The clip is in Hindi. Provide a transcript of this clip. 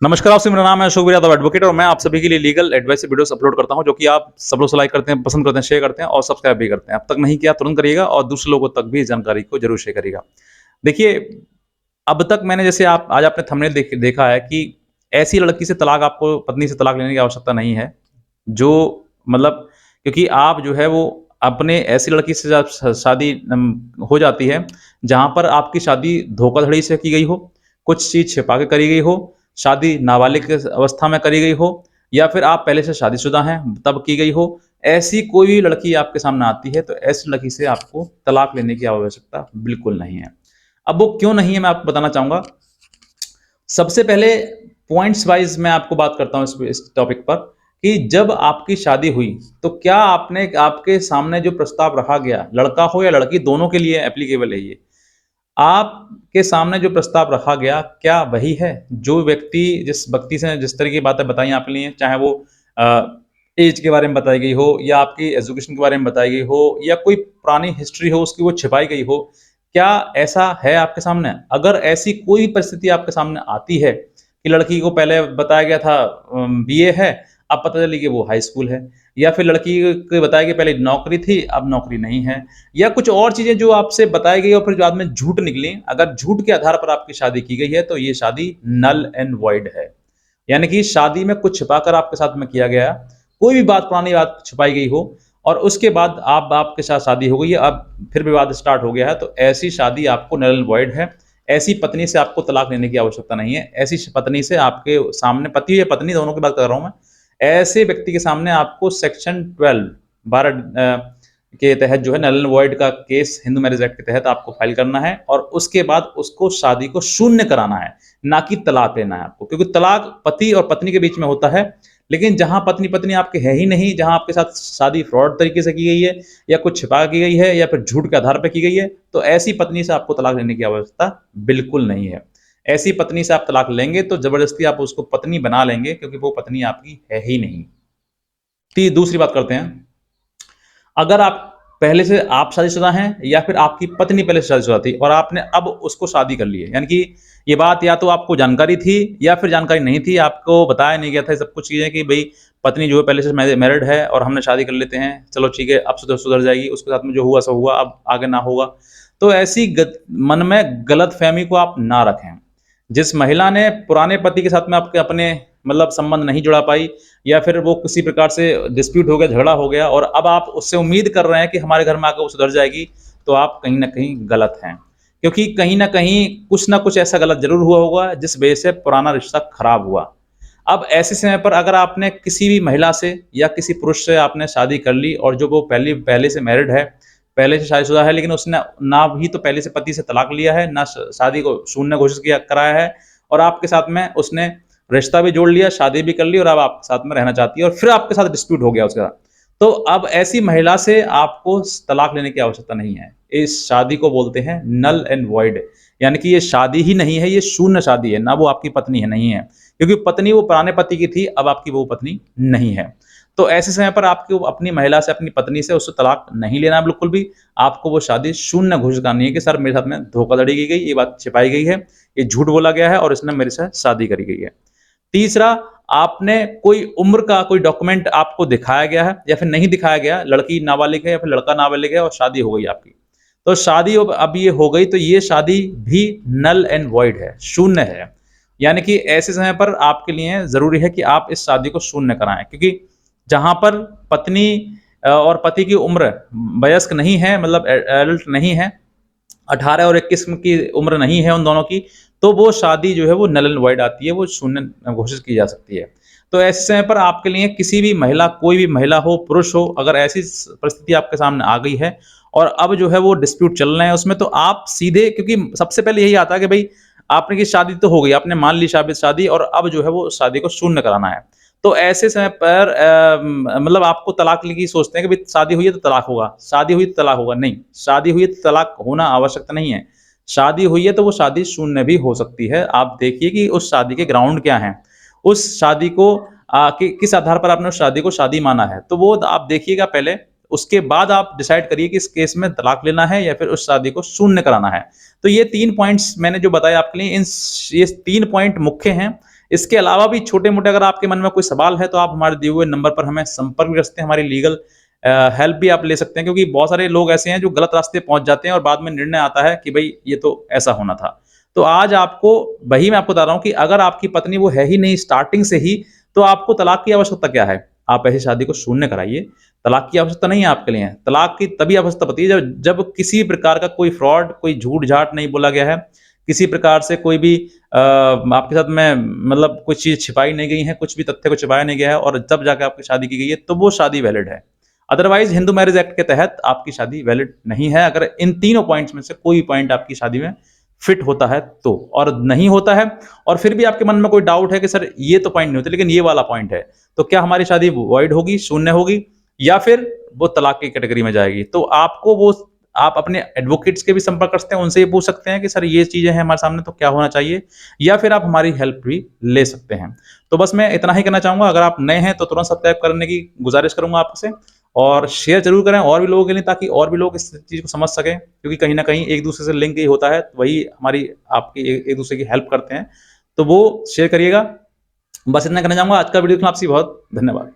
नमस्कार, आपसे मेरा नाम है अशोक यादव एडवोकेट और मैं आप सभी के लिए लीगल एडवाइस वीडियोस अपलोड करता हूं जो कि आप सब लोग लाइक करते हैं, पसंद करते हैं, शेयर करते हैं और सब्सक्राइब भी करते हैं। अब तक नहीं किया तुरंत करिएगा और दूसरे लोगों तक भी इस जानकारी को जरूर शेयर करिएगा। देखिए, अब तक मैंने जैसे आप आज आपने थंबनेल देखा है कि ऐसी लड़की से तलाक आपको पत्नी से तलाक लेने की आवश्यकता नहीं है, जो मतलब क्योंकि आप जो है वो अपने ऐसी लड़की से जब शादी हो जाती है, जहाँ पर आपकी शादी धोखाधड़ी से की गई हो, कुछ चीज़ छिपा के करी गई हो, शादी नाबालिग के अवस्था में करी गई हो या फिर आप पहले से शादीशुदा हैं तब की गई हो, ऐसी कोई भी लड़की आपके सामने आती है तो ऐसी लड़की से आपको तलाक लेने की आवश्यकता बिल्कुल नहीं है। अब वो क्यों नहीं है मैं आपको बताना चाहूँगा। सबसे पहले पॉइंट्स वाइज़ मैं आपको बात करता हूँ इस टॉपिक पर कि जब आपकी शादी हुई, तो क्या आपने आपके सामने जो प्रस्ताव रखा गया, लड़का हो या लड़की दोनों के लिए एप्लीकेबल है ये। आपके सामने जो प्रस्ताव रखा गया, क्या वही है? जो व्यक्ति जिस व्यक्ति से जिस तरह की बातें बताई आपके लिए, चाहे वो ऐज के बारे में बताई गई हो या आपकी एजुकेशन के बारे में बताई गई हो या कोई पुरानी हिस्ट्री हो उसकी वो छिपाई गई हो, क्या ऐसा है आपके सामने? अगर ऐसी कोई परिस्थिति आपके सामने आती है कि लड़की को पहले बताया गया था बीए है, अब पता चली कि वो हाई स्कूल है या फिर लड़की को बताया कि पहले नौकरी थी, अब नौकरी नहीं है या कुछ और चीज़ें जो आपसे बताई गई और फिर बाद में झूठ निकली, अगर झूठ के आधार पर आपकी शादी की गई है, तो ये शादी नल एंड वॉइड है। यानी कि शादी में कुछ छिपाकर आपके साथ में किया गया, कोई भी बात पुरानी बात छिपाई गई हो और उसके बाद आप आपके साथ शादी हो गई है, अब फिर विवाद स्टार्ट हो गया है, तो ऐसी शादी आपको नल एंड वॉइड है। ऐसी पत्नी से आपको तलाक लेने की आवश्यकता नहीं है। ऐसी पत्नी से आपके सामने पति या पत्नी दोनों की बात कर रहा हूँ मैं। ऐसे व्यक्ति के सामने आपको सेक्शन 12 के तहत जो है नल एंड वॉइड का केस हिंदू मैरिज एक्ट के तहत आपको फाइल करना है और उसके बाद उसको शादी को शून्य कराना है, ना कि तलाक लेना है आपको। क्योंकि तलाक पति और पत्नी के बीच में होता है, लेकिन जहाँ पत्नी-पत्नी आपके है ही नहीं, जहाँ आपके साथ शादी फ्रॉड तरीके से की गई है या कुछ छिपा की गई है या फिर झूठ के आधार पे की गई है, तो ऐसी पत्नी से आपको तलाक लेने की आवश्यकता बिल्कुल नहीं है। ऐसी पत्नी से आप तलाक लेंगे तो ज़बरदस्ती आप उसको पत्नी बना लेंगे क्योंकि वो पत्नी आपकी है ही नहीं। दूसरी बात करते हैं, अगर आप पहले से आप शादीशुदा हैं या फिर आपकी पत्नी पहले से शादीशुदा थी और आपने अब उसको शादी कर ली है, यानी कि ये बात या तो आपको जानकारी थी या फिर जानकारी नहीं थी, आपको बताया नहीं गया था ये सब कुछ चीज़ें कि भई पत्नी जो है पहले से मैरिड है और हमने शादी कर लेते हैं, चलो ठीक है अब सुधर सुधर जाएगी, उसके साथ में जो हुआ सो हुआ, अब आगे ना होगा। तो ऐसी मन में गलतफ़हमी को आप ना रखें। जिस महिला ने पुराने पति के साथ में आपके अपने मतलब संबंध नहीं जुड़ा पाई या फिर वो किसी प्रकार से डिस्प्यूट हो गया, झगड़ा हो गया और अब आप उससे उम्मीद कर रहे हैं कि हमारे घर में आकर वो सुधर जाएगी, तो आप कहीं न कहीं गलत हैं। क्योंकि कहीं न कहीं कुछ न कुछ ऐसा गलत ज़रूर हुआ होगा जिस वजह से पुराना रिश्ता खराब हुआ। अब ऐसे समय पर अगर आपने किसी भी महिला से या किसी पुरुष से आपने शादी कर ली और जो वो पहले से मैरिड है, पहले से शादीशुदा है लेकिन उसने ना भी तो पहले से पति से तलाक लिया है, ना शादी को शून्य घोषित किया कराया है और आपके साथ में उसने रिश्ता भी जोड़ लिया, शादी भी कर ली और अब आपके साथ में रहना चाहती है और फिर आपके साथ डिस्प्यूट हो गया उसके साथ। तो अब ऐसी महिला से आपको तलाक लेने की आवश्यकता नहीं है। इस शादी को बोलते हैं नल एंड वॉइड, यानी कि ये शादी ही नहीं है, ये शून्य शादी है, ना वो आपकी पत्नी है, नहीं है। क्योंकि पत्नी वो पुराने पति की थी, अब आपकी वो पत्नी नहीं है। तो ऐसे समय पर आपको अपनी महिला से, अपनी पत्नी से उससे तलाक नहीं लेना है बिल्कुल भी। आपको वो शादी शून्य घोषित करनी है कि सर मेरे साथ में धोखाधड़ी की गई, ये बात छिपाई गई है, ये झूठ बोला गया है और इसने मेरे साथ शादी करी गई है। तीसरा, आपने कोई उम्र का कोई डॉक्यूमेंट आपको दिखाया गया है या फिर नहीं दिखाया गया, लड़की नाबालिग है या फिर लड़का नाबालिग है और शादी हो गई आपकी। तो शादी अब ये हो गई तो ये शादी भी नल एंड वॉइड है, शून्य है। यानी कि ऐसे समय पर आपके लिए ज़रूरी है कि आप इस शादी को शून्य कराएँ क्योंकि जहाँ पर पत्नी और पति की उम्र वयस्क नहीं है मतलब एडल्ट नहीं है, 18 और 21 की उम्र नहीं है उन दोनों की, तो वो शादी जो है वो नल एंड वॉइड आती है, वो शून्य घोषित की जा सकती है। तो ऐसे समय पर आपके लिए किसी भी महिला, कोई भी महिला हो, पुरुष हो, अगर ऐसी परिस्थिति आपके सामने आ गई है और अब जो है वो डिस्प्यूट चल रहे हैं उसमें, तो आप सीधे, क्योंकि सबसे पहले यही आता है कि भई आपने की शादी तो हो गई, आपने मान ली शादी और अब जो है वो शादी को शून्य कराना है। तो ऐसे समय पर मतलब आपको तलाक की सोचते हैं कि भई शादी हुई है तो तलाक होगा, शादी हुई तो तलाक होगा, नहीं, शादी हुई तो तलाक होना आवश्यक नहीं है। शादी हुई है तो वो शादी शून्य भी हो सकती है। आप देखिए कि उस शादी के ग्राउंड क्या हैं? उस शादी को किस आधार पर आपने उस शादी को शादी माना है? तो वो आप देखिएगा पहले, उसके बाद आप डिसाइड करिए कि इस केस में तलाक लेना है या फिर उस शादी को शून्य कराना है। तो ये 3 पॉइंट्स मैंने जो बताए आपके लिए, ये 3 पॉइंट मुख्य हैं। इसके अलावा भी छोटे-मोटे अगर आपके मन में कोई सवाल है तो आप हमारे दिए हुए नंबर पर हमें संपर्क भी कर सकते हैं, हमारी लीगल हेल्प भी आप ले सकते हैं, क्योंकि बहुत सारे लोग ऐसे हैं जो गलत रास्ते पहुँच जाते हैं और बाद में निर्णय आता है कि भई ये तो ऐसा होना था। तो आज आपको वही मैं आपको बता रहा हूँ कि अगर आपकी पत्नी वो है ही नहीं स्टार्टिंग से ही, तो आपको तलाक की आवश्यकता क्या है? आप ऐसी शादी को शून्य कराइए। तलाक की आवश्यकता नहीं है आपके लिए। तलाक की तभी आवश्यकता पड़ती है जब जब किसी प्रकार का कोई फ्रॉड, कोई झूठ-झाट नहीं बोला गया है, किसी प्रकार से कोई भी आपके साथ में मतलब कुछ चीज़ छिपाई नहीं गई है, कुछ भी तथ्य को छिपाया नहीं गया है और तब जाके आपकी शादी की गई है, तो वो शादी वैलिड है। अदरवाइज़ हिंदू मैरेज एक्ट के तहत आपकी शादी वैलिड नहीं है, अगर इन तीनों पॉइंट्स में से कोई पॉइंट आपकी शादी में फिट होता है तो। और नहीं होता है और फिर भी आपके मन में कोई डाउट है कि सर ये तो पॉइंट नहीं होते लेकिन ये वाला पॉइंट है, तो क्या हमारी शादी वॉइड होगी, शून्य होगी या फिर वो तलाक की कैटेगरी में जाएगी? तो आपको वो आप अपने एडवोकेट्स के भी संपर्क कर सकते हैं, उनसे ये पूछ सकते हैं कि सर ये चीज़ें हैं हमारे सामने तो क्या होना चाहिए? या फिर आप हमारी हेल्प भी ले सकते हैं। तो बस मैं इतना ही कहना चाहूँगा, अगर आप नए हैं तो तुरंत सब्सक्राइब करने की गुज़ारिश करूँगा आपसे और शेयर ज़रूर करें और भी लोगों के लिए, ताकि और भी लोग इस चीज़ को समझ सकें, क्योंकि कहीं न कहीं एक-दूसरे से लिंक ही होता है, वही हमारी आपकी एक-दूसरे की हेल्प करते हैं। तो वो शेयर करिएगा। बस इतना कहना चाहूँगा। आज का वीडियो देखने आपसे बहुत धन्यवाद।